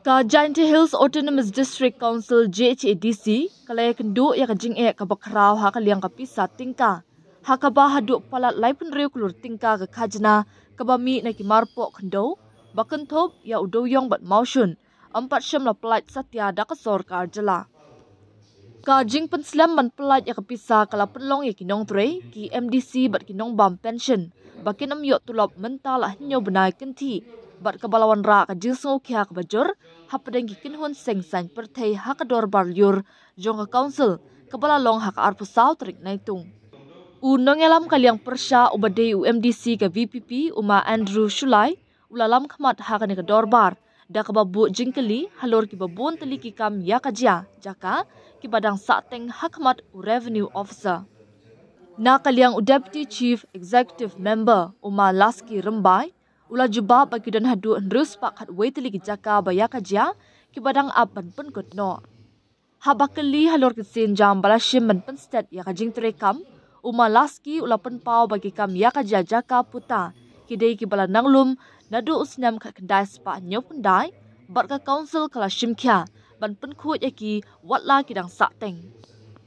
Ka Giant Hills Autonomous District Council JHADC kalaya kendu ya kajing ka bakrau ha kaliang kapisa tingka ha kaba hadu palat lai penriu kulur tingka ke khajna kabami na kimarpo kendo bakentop ya udoyong bat maushun 4 syam la pelat satya dakasor karjala ka jing penslam man pelat ya kapisa kala penlong ya kinong tre ki MDC bat kinong bam pension bakin am yo tulop mental nyo benai kenti bat kabalawan ra ka jingso kya ka bajur hapadeng ki kinhon seng san perthei ha ka dor bar yur jong ka council kabala long ha ka arpu sau trik naitung unong elam kaliang persha ubade UMDC ka VPP uma Andrew Shulai ulalam khamat ha ka ne ka dor bar da ka babu jingkeli halor ki babon teli ki kam ya ka jia jaka ki badang sateng hakmat revenue officer na kaliang deputy chief executive member uma Laski Rembai ula jubab bagi dan hadu ndrus pak hat waiteli ki jaka bayaka jia ki badang aban pen kutno habakeli halor ki sin jam balashim man pen stat ya kajing trekam uma Laski ula pen pau bagi kam ya ka jia jaka puta ki dei ki bala nanglum nadu usnam ka kendai spa nyop pendai bat ka council kala shimkya ban pen khut yaki watla ki dang sateng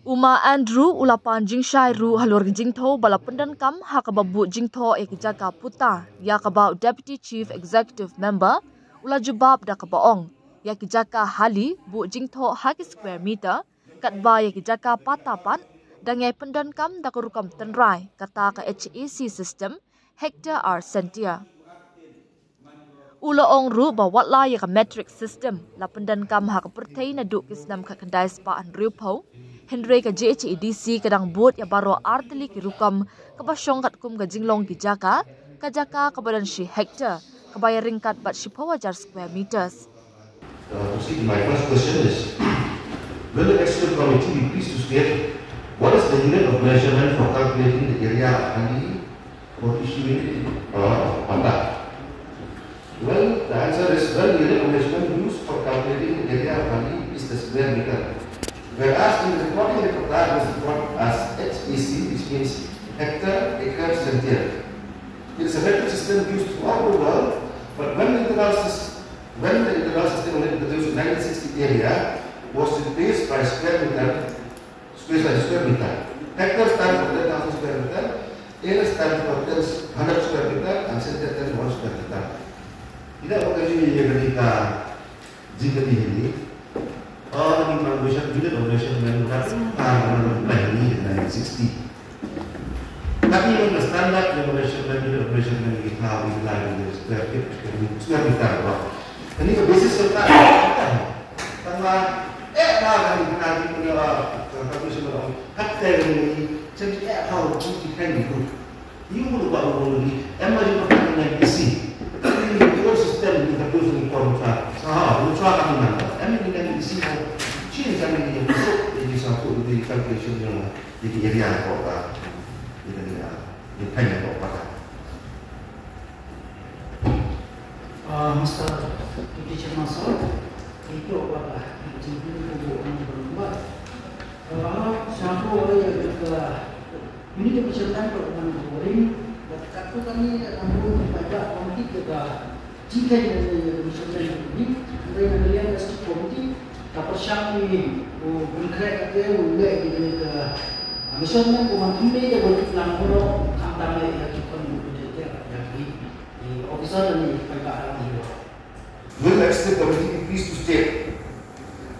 Uma Andrew ulapan jingshai ru halor jingtho bala pendan kam ha ka babu jingtho ek jaka puta ya ka ba deputy chief executive member ula jubab da ka baong ya ki jaka hali bu jingtho ha ki square meter kat ba ya ki jaka patapan dangai pendan kam da ka rukam tenrai kata ka HEC system hectare ar sentia ula ong ru ba watla ya ka metric system la pendan kam ha ka perthei na du kisnam ka kendai spa an riupho Henry ka JHADC kadang buat ya baro arteli ki rukam kabasyong kat kum ka jinglong ki jaka kabadan si hektar kabaya ringkat bat si pawajar square meters. My first question is, will the expert committee be pleased to state what is the unit of measurement for calculating the area of Handi for issuing Panda? Well, the answer is, well, the unit of measurement used for calculating the area of Handi is the square meter. Whereas in the reporting the plan was reported as HEC, which means hectare, acre, centimeter. It is a metric system used throughout the world, but when the internal system introduced in 1960 area was replaced by square meter, square meter. Hectare stands for 10,000 square meter, acre stands for 100 square meter, and centimeter stands for 1 square meter. Tidak okey ini ketika jika ini orang yang memesan unit of measurement ini in 1960. Tapi yang standar yang measurement unit of measurement kita wilayah ini square meter. Ini ke basis kita tengah kan kita punya kalkulasi berapa hektar ini jadi tahu kita itu. Ini berubah lagi. Emerging dengan isi. Ini sistem kita terus mengkontrol. Ultra kami nak. Kami dengan isi Cina kami yang masuk jadi satu di calculation yang di area kota di tanya kota. Masa teacher masuk itu apa? Jadi buku yang berubah. Satu orang yang juga ini dipercayai dengan boring. Kata kami namun pada komiti kita jika yang dipercayai ini mereka melihat dari komiti kapersang ini bergerak ke mulai dari ke misalnya komando ini boleh langsung kantor yang kita menjadi dari officer ini pada ini. Will the expert committee be pleased to state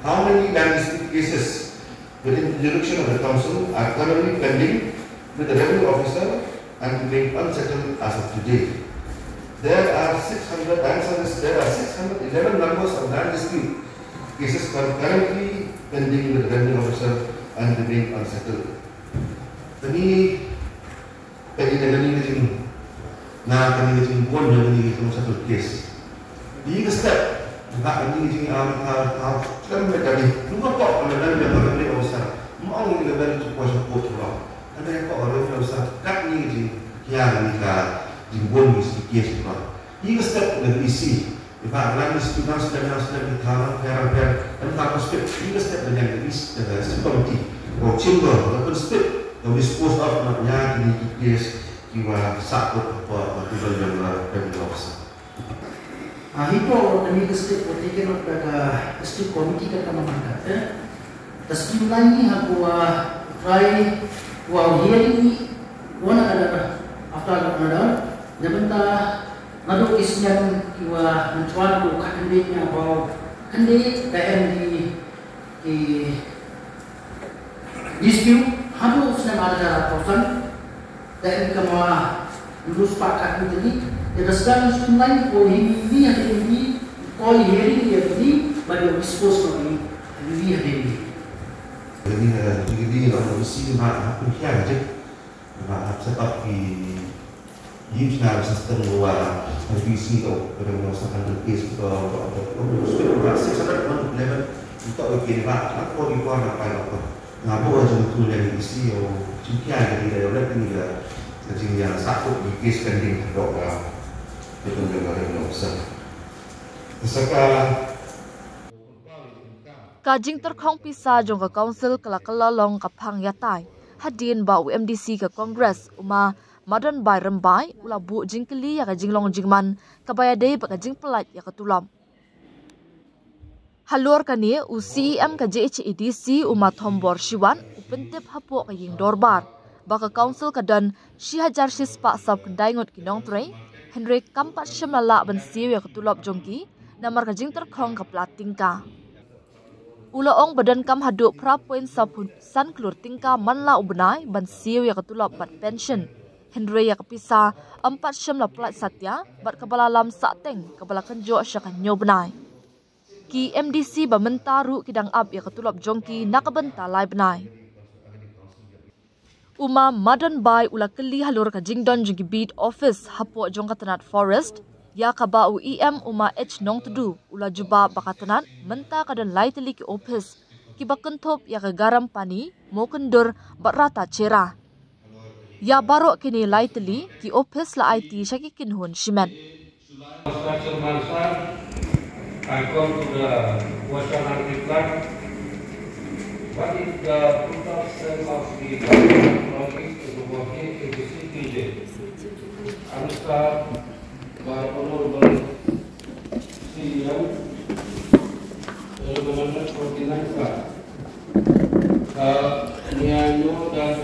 how many land dispute cases within the jurisdiction of the council are currently pending with the revenue officer and remain unsettled as of today? There are 611 numbers of land dispute cases currently pending with the revenue officer and remain unsettled. Ini bagi negara ini kami pun jadi satu case. Di step juga ini kan mereka ni lupa kok kalau dari revenue officer mau ni dari kuasa kontrol. Ada yang kok revenue officer kat ni yang nikah dibuat mesti case tu. Di step dari isi. Iba lagi student di tanah per dan tak step. Di step dengan isi seperti chamber atau step yang dispose of naknya di case kiwa sakut apa yang revenue officer. Hito kami step taken pada step committee kata mamanda. The streamline ni aku try hearing wana ada after ada jabanta ngado isyan kiwa mencuan ko kandidnya about kandid PMD dispute hadu senang ada person dan kama lulus pakat ini ya sedang streamline ko ini ada ini ko hearing ya ini baru dispose ko ini ada ini jadi orang mesti nak percaya je nak sebab di sistem luar visi atau berdasarkan kes atau masih sangat level untuk bikin nak kau itu apa ngapa aja tu yang isi atau cikian jadi dalam ini dah jadi yang satu di kes pending dok itu juga yang besar sekarang Kajing terkhong pisa jong ka council kala long kapang yatai hadin ba UMDC ka Congress uma madan bai rembai ula bu jingkeli ya ka jinglong jingman kabaya dei ba ka jingpelat ya ka tulam halor kani UCM ka JHEDC uma thombor shiwan upentep hapo ka ying dorbar ba ka council ka dan shi hajar sispa sab kendai ngot kinong tre Henry kampat shemala ban siu ya ka tulop jongki namar ka jing terkhong ka platingka Ulaong badan kam haduk prapoin sapun san kelur tingka manla ubenai ban siu ya ketulap bat pension. Henry ya kepisa 4 syam la plat satya bat kepala lam sateng kepala kenjo syakan nyo benai. Ki MDC ba mentaru kidang ab ya ketulap jongki nakabenta lai benai. Uma madan bai ula keli halur ka jingdon jongki beat office hapo jong katanat forest. Ya kaba UEM uma H nong tedu ula juba bakatanat menta kadan lai teli ki office ki bakentop ya ke garam pani mo kendur batrata cera. Ya barok kini lai teli ki office la IT syaki kinhun shimen. Structure Mansar, I come to the Western Arctic. What is the total sense of the project to the working in the CTJ? Answer by Honorable CEM, Recommended 49 sir. May I know that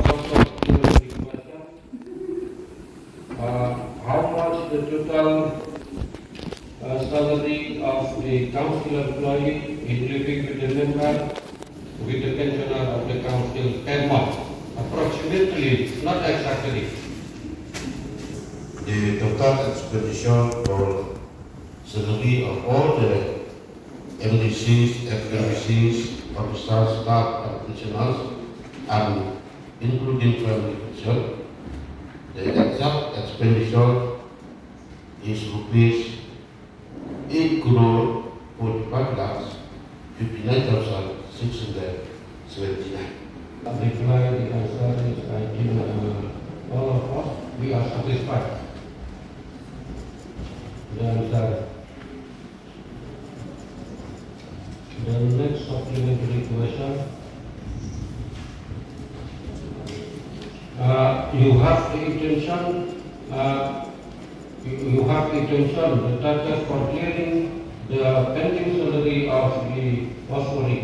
cost of the question? How much the total salary of the council employee in living with the member with the pensioner of the council per month? Approximately, not exactly. The total expenditure for salary of all the MDCs, FMCs, officers, staff, and pensioners, and including family pension, the exact expenditure is rupees 8,45,59,679. Reply the answer is I give all of us, we are satisfied. The answer. The next supplementary question. You have the intention the judges for clearing the pending salary of the Oswald.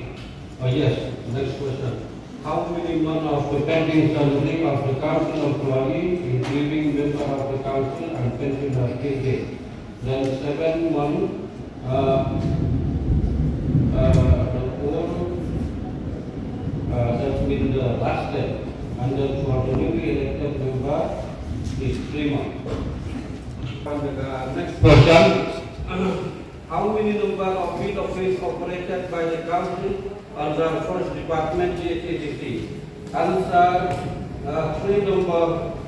Yes, next question. How many months of the pending salary of the council employee, including member of the council and pensioner KK? Then 7 months, the whole, that means the last day, and then for the newly elected member is 3 months. Next question. How many number of field office operated by the council under first department GHADC? Answer 3 number.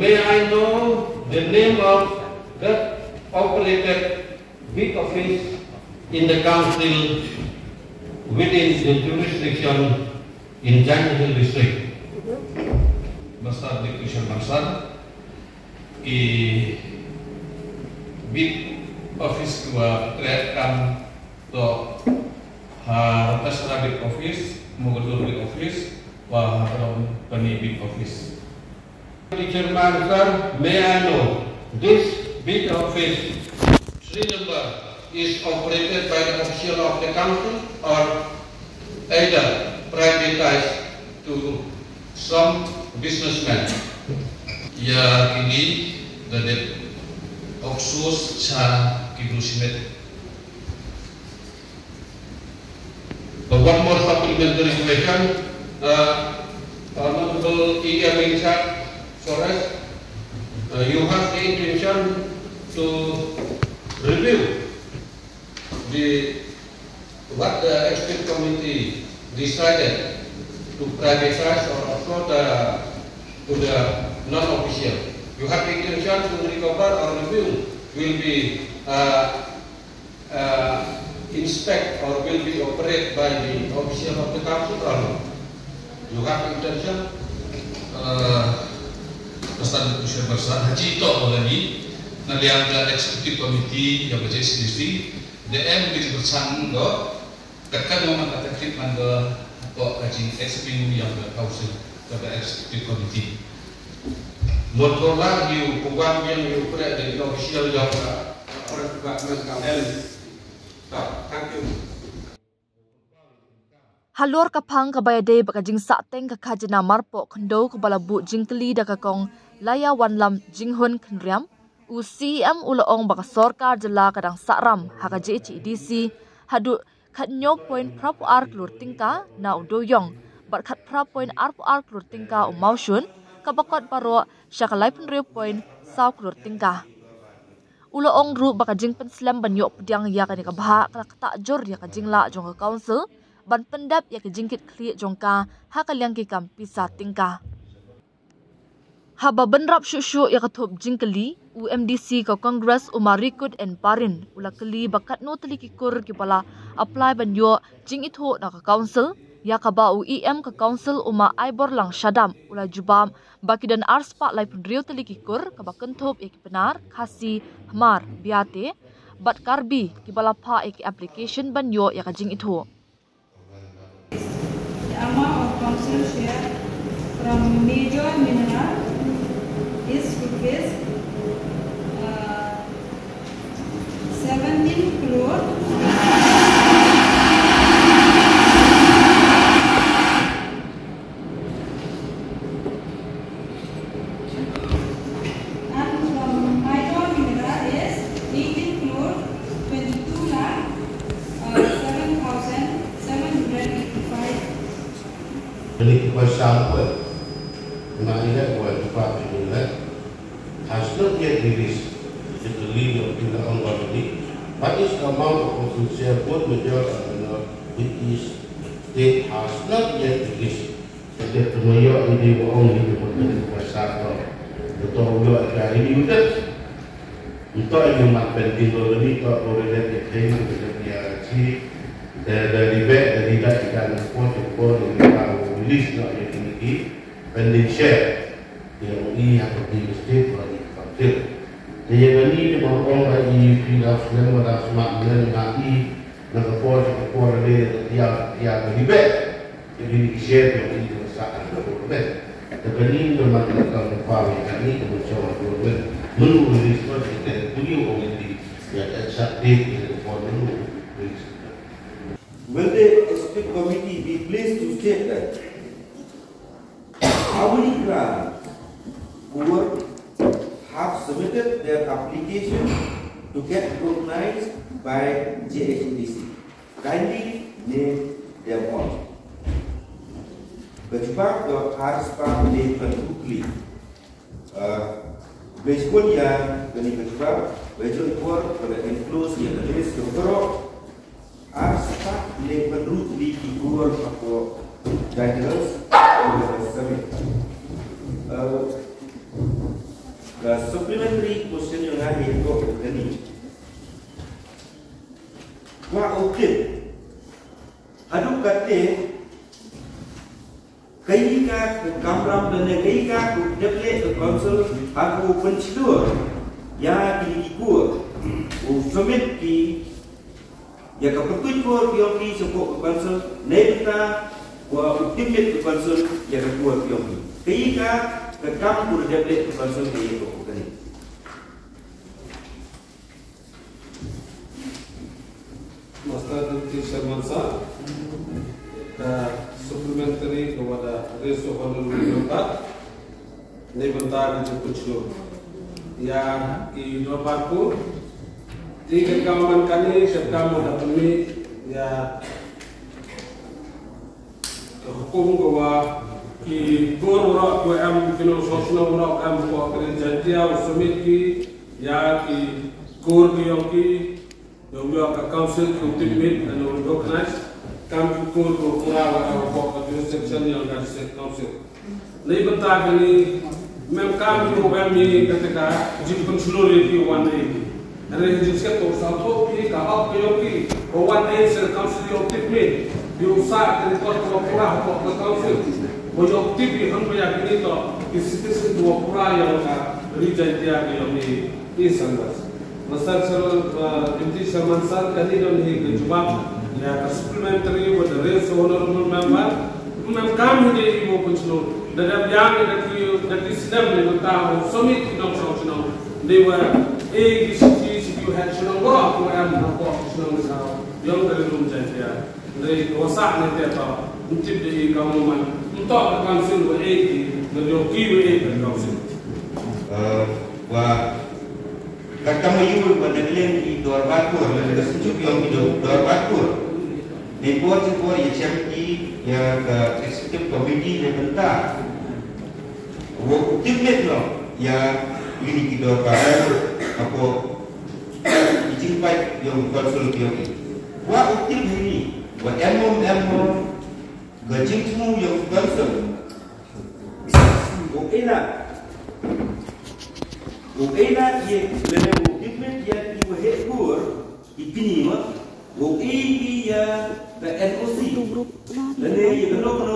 May I know the name of that operated big office in the council within the jurisdiction in Jangil Hill district? Basta Division Mansar, big office gua kreatkan to atas big office, mengudur big office, wah big office. Teacher Mansar, may I know this big office, Srinagar, is operated by the official of the council or either privatized to some businessman. Ya kini dari Oxus sa Kibrusimet. One more supplementary question. Honorable E.M. in charge for us. You have the intention to review what the expert committee decided to privatize or upload to the non-official. You have the intention to recover or review, will be inspect or will be operated by the official of the council or no? You have intention? Pesan Pusat Besar Haji itu lagi naliang eksekutif komiti yang berjesi DM di bersang do tekan memang efektif mangga kok haji eksekutif yang berkausi pada eksekutif komiti. Motorlah you program yang you operate dari official yang orang juga mengalir. Thank you. Halor kapang kabayade bakajing sateng kakajana marpo kondo kabalabu jingkeli dakakong laya wanlam jinghun kenriam u CM ulaong baka sorkar jela kadang sakram haka JHDC hadu kat nyo point prapu ar klur tingka na udoyong bat kat prapu point arpu ar klur tingka u maushun kabakot baro syakalai penriu point saw klur tingka ulaong ru bakajing penslam banyok pediang ya kani kabha kata jor ya kajing la jong ka council ban pendap ya kejingkit kli jongka haka liang ki kam pisa tingka haba benrap syuk ya katop jingkeli UMDC ka Congress Umarikut and Parin ulakeli bakat no telikikur kipala apply banyo jing itho na ka council ya kaba UEM ka council uma aibor lang syadam ula jubam bakidan arspa lai pendriu telikikur ka bakentop ek benar khasi hamar biate bat karbi kipala pa ek application banyo ya ka jing itho. The amount of council share from major mineral is rupees 17 crore and from minor mineral is 18 crore 22 lakh 7,785. Jadi kuasa buat mengalir buat cepat ini has not yet released to the lead of the body. What is the amount of official both major and it is state has not yet released. Setiap mayor ini bohong di depan kuasa betul juga ada ini udah untuk yang penting lebih ke orang yang dia si dari dari ikan ekspor yang release nak yang ini pending share yang ini yang di state bagi fakir. Jadi ini memang bagi pihak yang merasa makna lagi nak ekspor dia dari jadi share yang ini sangat berpengaruh. Tapi ini memang kita faham ini mencoba berbuat menurut risiko kita punya orang ini yang eksaktif ekspor menurut. Will the expert committee be pleased to state that how many grants who have submitted their application to get recognized by JHDC? Kindly name them all. Berjumpa ke Harspa Devan Ukli. Bejpun yang kini berjumpa, bejpun ikor pada enclose yang tertulis doktor Arspa Devan Ukli ikor atau guidance. The supplementary question yang ada itu ini. Wah okey. Aduk kata kaya ka kamram dan kaya ka develop council aku pencilur ya diikur submit ki ya kapatid ko ki support council neta wa ultimate council ya kuat ki kaya ka kam pur develop council ke itu kani ni bentar di Pucuk. Ya, di dua parku. Tiga kawan kami serta muda kami ya hukum bahwa ki gor ora ko am kino sosno ora am ko kerja dia usumit ki ya ki gor ki yoki yo ka council ki ultimate and organize kam ki gor ko pura wa ko jurisdiction yang dari state council nei banta ni mem kam ki am ni ketika jipun seluruh ki wan ni ane jisket to salto ki ka hak yoki ko wan ni state council ultimate diusaha dari kota pura ko council Bojok TV hang bayar ini to kisi dua pura yang ka rijai dia yang ni isandas. Masal Binti Sharman Sir kani don hi kejubab ya supplementary with the rest honorable member. Mem kam hi ibu punchlo. Dadap yang dari sidam ni tahu somit kita sokno. Dewa kisi had sino gora ko am ko sino sao. Yang dari rumjai dia. Dari wasak ni dia to. Untip di kamu man. Untuk council WA menjoki WA council. Wah, kata mayu pada kalian di luar batur, ada sejuk yang di luar batur. Dibuat sebuah HMI yang ke executive committee yang bentar. Ultimate lo yang ini di luar batur. Apa izin baik yang council yang ini. Wah ultimate ini, wah MOM gajing semua yang bangsa, okay lah ye, lene ultimate ye ibu hekur, ipini mah, okay ye the NOC, lene ye kenal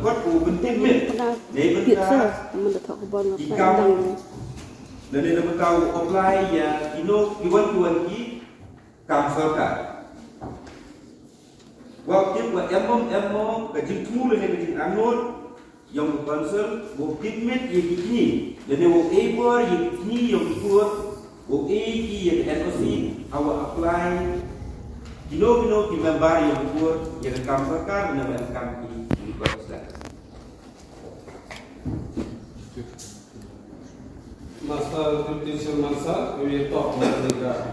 kuat ultimate, lene bentar, ikam, lene nama kau apply ya, iwan ki, kamsalkan. Waktu buat emom kajik mula ni kajik anut yang berkonsel bukitmet yang begini jadi wak ekor yang begini yang ikut wak eki yang NOC awak apply kino ki member yang ikut yang kamsakan menambahkan di konsel. Master Judicial Mansar we talk mereka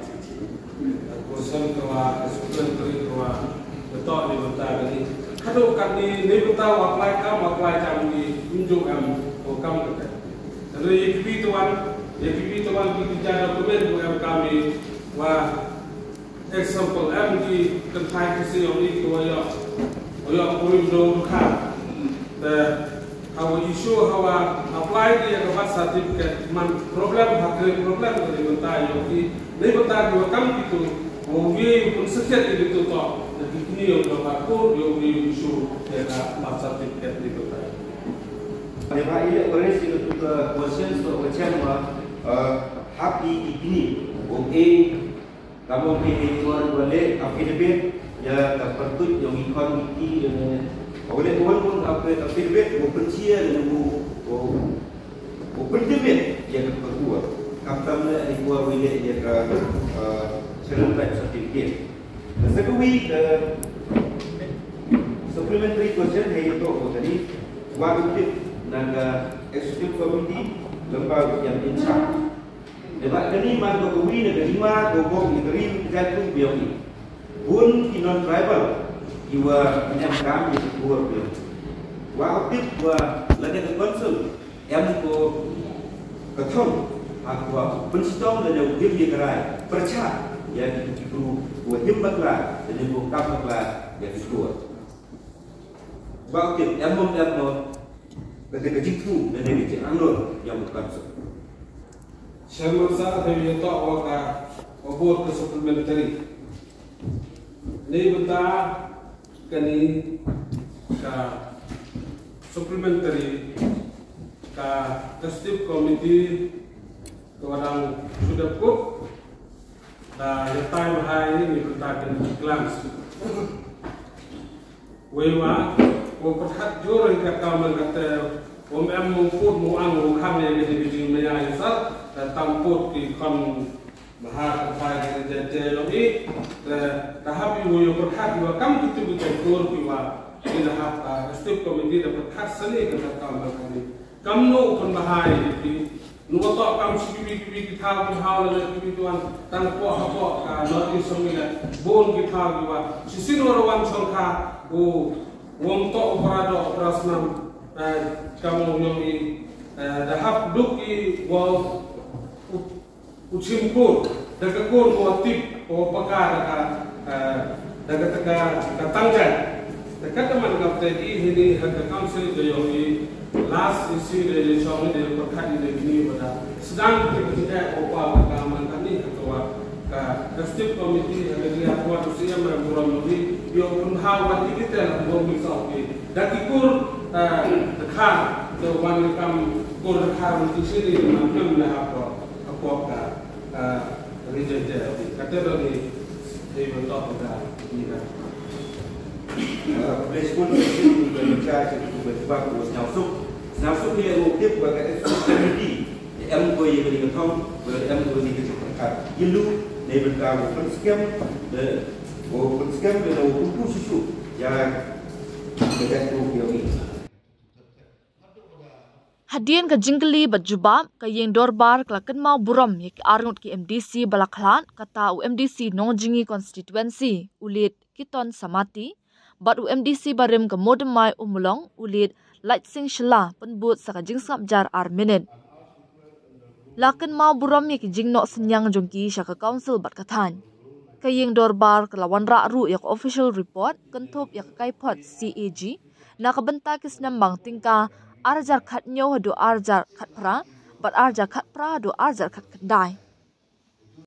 kursen kawa supplementary kawa betul ni bentar ni. Kalau kami ni betul apply jam ni unjuk kam kita. Jadi ekip tuan kita jaga dokumen kami wah example di kentai kisi yang ni oyo kurim do kan. Our issue hawa apply dia ke certificate man problem hakre problem dari bentar yoki. Ni bentar dua kam itu mungkin pun sekian itu toh. Ini yang berlaku, yang isu era masa tiket itu tadi. Mereka ini orang itu question so macam happy ini, oke, kamu pilih tuan boleh affidavit ya terpertut yang ikon ini dengan boleh tuan pun affidavit open chia dengan open debate yang terpertut. Kamtamnya di buah wilayah yang cerita certificate. Secondly, supplementary question hai itu tadi wajib naga executive committee lembaga yang in charge. Debat ini mantu kuwi naga lima gobok negeri jatuh biawi. Pun non tribal iwa menyamkam di luar biawi. Wajib wa lada council yang ko ketum aku penstong dan wajib dia kerai percaya yang itu wajib baklah dan ibu kapaklah yang itu. Waktu emom ketika jitu dan dia anur yang berkonsep. Sherman Sir dia tak waka obor ke supplementary. Ni bentar kani ka supplementary ka executive committee kewadang sudah kok yang time hari ini bentar kani glance. Wewa perhat jor yang kawan kata mengput muang kham yang di meja insat tamput di kham bahar fai jadi lagi tahap yang perhat dua kam itu bukan jor piwa ini tahap setiap komite dapat perhat seni kata kawan kami kamno pun bahai di nuoto kam kibi kita le kibi tuan tan po ka noti somila bon kita giwa sisino rawan solka o wong to operasnam kamu nyomi dahap duki wal ucimpur daga kur ko tip ko pakar daga tangkan dekat teman kapten ini harga council yomi last issue dari soal dari perkara ini pada sedang kita opa pengalaman kami atau State Committee dari Aqua Rusia membuat lebih yang pun hawa ini telah bermisal ke dakikur dekat dewan kami kur dekat di sini dengan apa region jadi kata dari bentuk pada ini kan. Respon itu berbicara tentang Nasuk ni yang mungkin bagai SPMD, yang boleh beri kau, yang boleh dikatakan ilu, ni berkah open scam dan open susu yang berkat rupiah. Hadian ke jingkeli berjubab ke yang dorbar kelakan mau buram yang arnut ke MDC Balaklan kata UMDC Nongjingi konstituensi ulit Kiton Samati, bat UMDC barem ke Modemai Umulong ulit Light Sing Shela penbut sakajing skapjar minute. Lakan mau buram yang jing nok senyang jongki syaka council bat katan. Kayeng dorbar kelawan rakru yak official report kentup yak kaipot CAG na kabenta kisnambang tingka arjar kat nyaw hadu arjar kat pra bat arjar kat pra hadu arjar kat kendai.